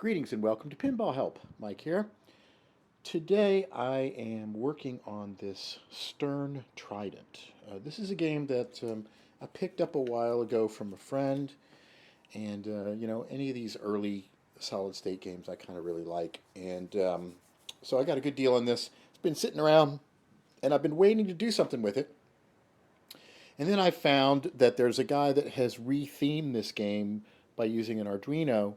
Greetings and welcome to Pinball Help. Mike here. Today I am working on this Stern Trident. This is a game that I picked up a while ago from a friend, and any of these early solid state games I kind of really like, and so I got a good deal on this. It's been sitting around, and I've been waiting to do something with it. And then I found that there's a guy that has rethemed this game by using an Arduino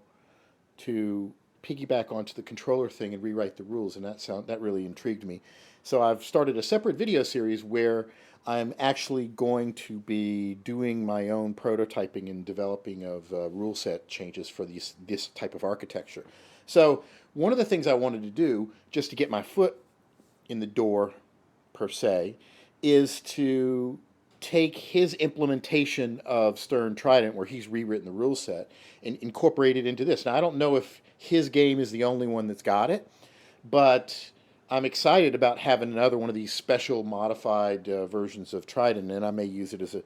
to piggyback onto the controller thing and rewrite the rules, and that really intrigued me. So I've started a separate video series where I'm actually going to be doing my own prototyping and developing of rule set changes for this type of architecture. So one of the things I wanted to do, just to get my foot in the door per se, is to take his implementation of Stern Trident, where he's rewritten the rule set, and incorporate it into this. Now, I don't know if his game is the only one that's got it, but I'm excited about having another one of these special modified versions of Trident, and I may use it as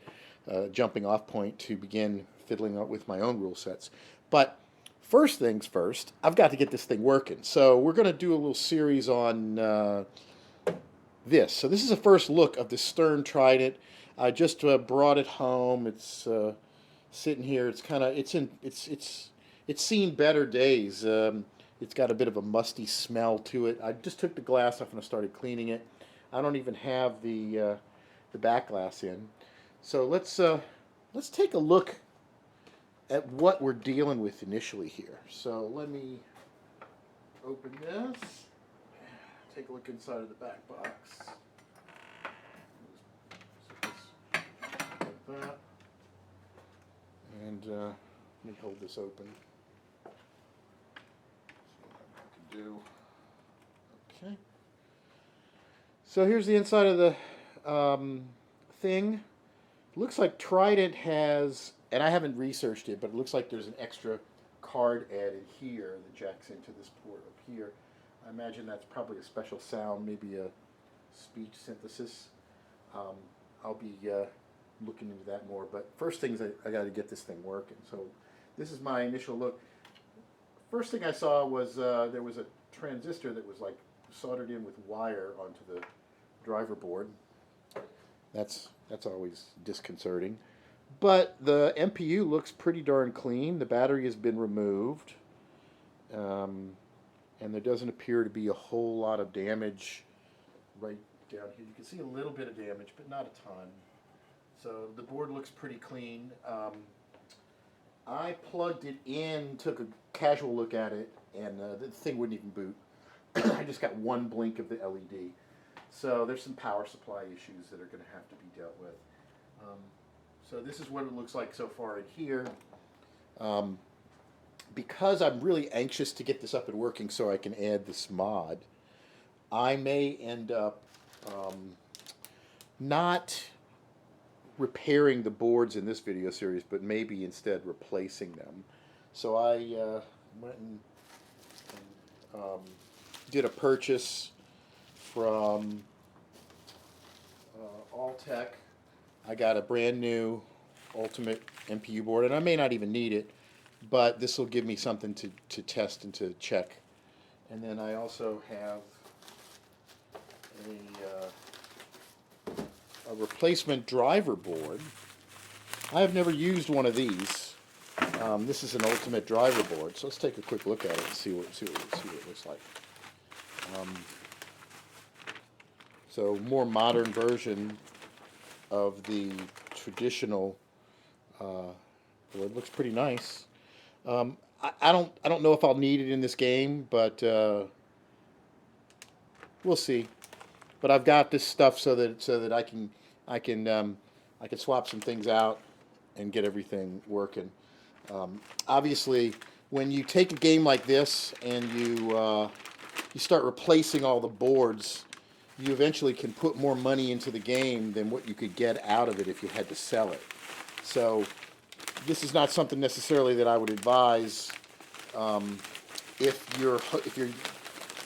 a jumping off point to begin fiddling out with my own rule sets. But first things first, I've got to get this thing working. So we're going to do a little series on this. So this is a first look of the Stern Trident. I just brought it home. It's sitting here. It's seen better days. It's got a bit of a musty smell to it. I just took the glass off and I started cleaning it. I don't even have the back glass in. So let's take a look at what we're dealing with initially here. So let me open this. Take a look inside of the back box. Like that. And let me hold this open. See what I can do. Okay. So here's the inside of the thing. Looks like Trident has, and I haven't researched it, but it looks like there's an extra card added here that jacks into this port up here. I imagine that's probably a special sound, maybe a speech synthesis. I'll be looking into that more. But first things, I got to get this thing working. So this is my initial look. First thing I saw was there was a transistor that was like soldered in with wire onto the driver board. That's always disconcerting. But the MPU looks pretty darn clean. The battery has been removed. And there doesn't appear to be a whole lot of damage right down here. You can see a little bit of damage, but not a ton. So the board looks pretty clean. I plugged it in, took a casual look at it, and the thing wouldn't even boot. I just got one blink of the LED. So there's some power supply issues that are going to have to be dealt with. So this is what it looks like so far in here. Because I'm really anxious to get this up and working so I can add this mod, I may end up not repairing the boards in this video series, but maybe instead replacing them. So I went and did a purchase from Alltech. I got a brand new Ultimate MPU board, and I may not even need it, but this will give me something to test and to check. And then I also have a replacement driver board. I have never used one of these. This is an Ultimate driver board, so let's take a quick look at it and see what it looks like. So more modern version of the traditional board. Looks pretty nice. I don't know if I'll need it in this game, but we'll see. But I've got this stuff so that I can swap some things out and get everything working. Obviously, when you take a game like this and you start replacing all the boards, you eventually can put more money into the game than what you could get out of it if you had to sell it. So this is not something necessarily that I would advise if you're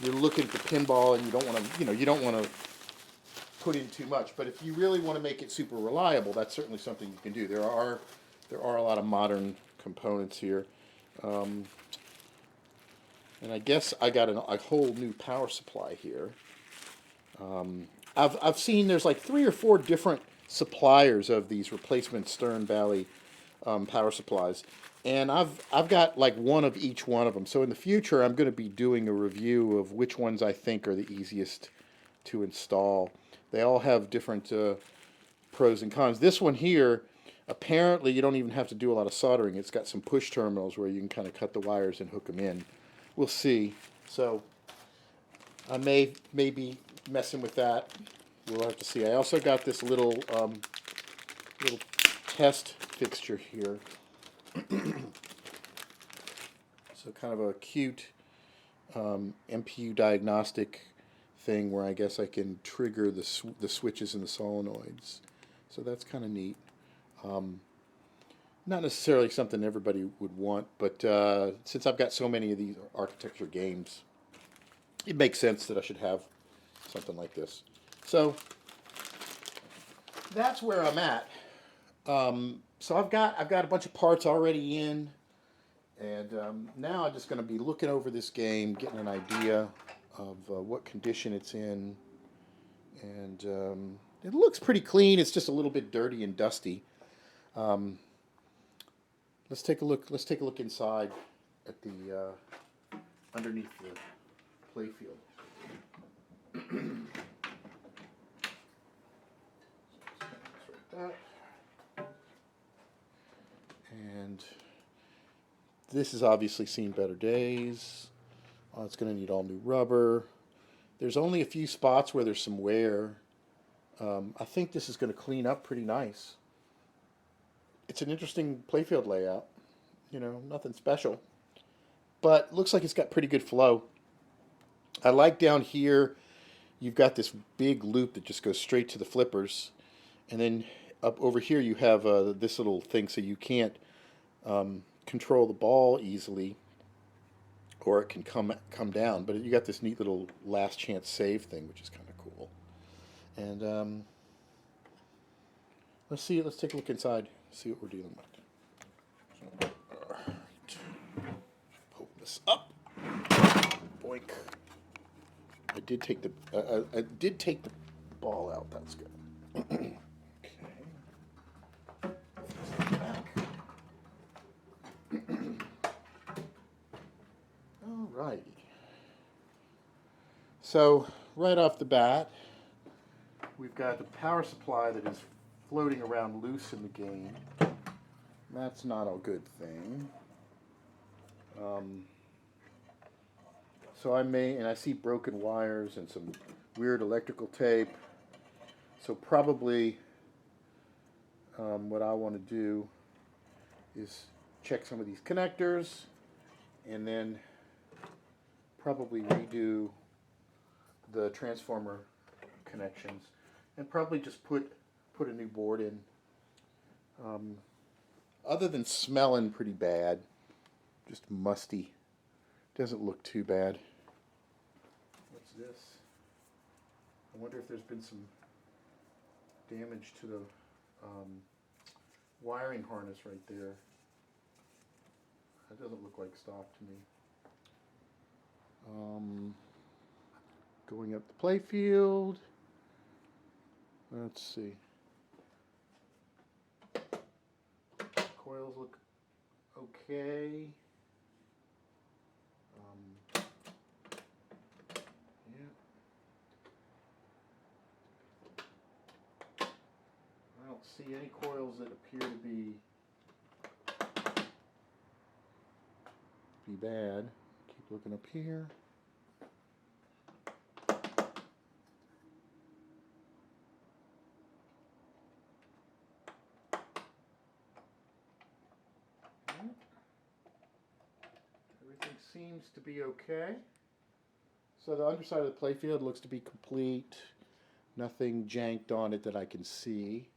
looking for pinball and you don't want to put in too much. But if you really want to make it super reliable, that's certainly something you can do. There are a lot of modern components here. And I guess I got a whole new power supply here. I've seen there's like 3 or 4 different suppliers of these replacement Stern Valley power supplies, and I've got like one of each one of them. So in the future, I'm going to be doing a review of which ones I think are the easiest to install. They all have different pros and cons. This one here, apparently you don't even have to do a lot of soldering. It's got some push terminals where you can kind of cut the wires and hook them in. We'll see. So I may be messing with that. We'll have to see. I also got this little test fixture here. So kind of a cute MPU diagnostic thing where I guess I can trigger the switches and the solenoids. So that's kind of neat. Not necessarily something everybody would want, but since I've got so many of these architecture games, it makes sense that I should have something like this. So that's where I'm at. So I've got a bunch of parts already in, and now I'm just going to be looking over this game, getting an idea of what condition it's in, and it looks pretty clean. It's just a little bit dirty and dusty. Let's take a look. Let's take a look inside at the underneath the playfield. And this has obviously seen better days. It's going to need all new rubber. There's only a few spots where there's some wear. I think this is going to clean up pretty nice. It's an interesting playfield layout. You know, nothing special. But looks like it's got pretty good flow. I like down here, you've got this big loop that just goes straight to the flippers. And then up over here you have this little thing so you can't control the ball easily, or it can come down. But you got this neat little last chance save thing, which is kind of cool. And let's take a look inside, see what we're dealing with. All right. Pull this up. Boink. I did take the ball out. That's good. Okay. All righty. So right off the bat, we've got the power supply that is floating around loose in the game. That's not a good thing. So I see broken wires and some weird electrical tape. So probably what I want to do is check some of these connectors and then probably redo the transformer connections and probably just put a new board in. Other than smelling pretty bad, just musty, doesn't look too bad. What's this? I wonder if there's been some damage to the wiring harness right there. That doesn't look like stock to me. Going up the playfield. Let's see. Coils look okay. Yeah. I don't see any coils that appear to be bad. Keep looking up here. Everything seems to be okay. So the underside of the playfield looks to be complete. Nothing janked on it that I can see.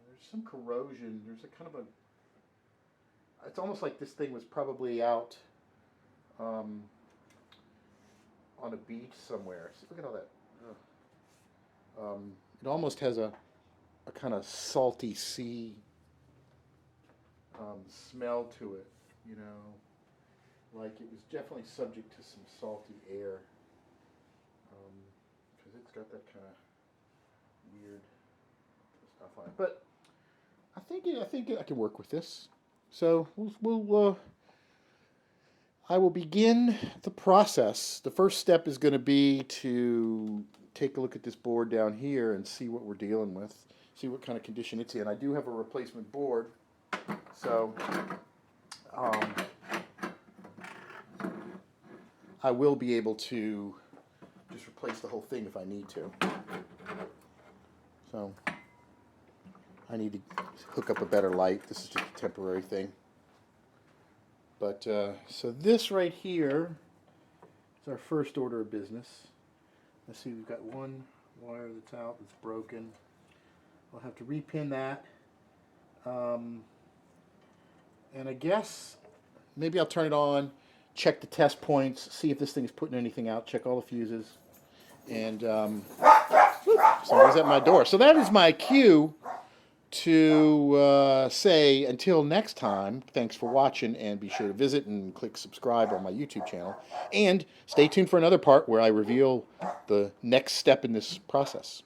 There's some corrosion. There's a kind of a... It's almost like this thing was probably out on a beach somewhere. See, look at all that. It almost has a kind of salty sea smell to it, you know, like it was definitely subject to some salty air, because it's got that kind of weird stuff on it. But I think I can work with this. So I will begin the process. The first step is going to be to take a look at this board down here and see what we're dealing with, see what kind of condition it's in. I do have a replacement board, so I will be able to just replace the whole thing if I need to. So I need to hook up a better light. This is just a temporary thing. But so this right here is our first order of business. Let's see, we've got one wire that's out that's broken. We'll have to repin that. And I guess maybe I'll turn it on, check the test points, see if this thing is putting anything out, check all the fuses. And somebody's at my door. So that is my cue to say until next time, thanks for watching, and be sure to visit and click subscribe on my YouTube channel. And stay tuned for another part where I reveal the next step in this process.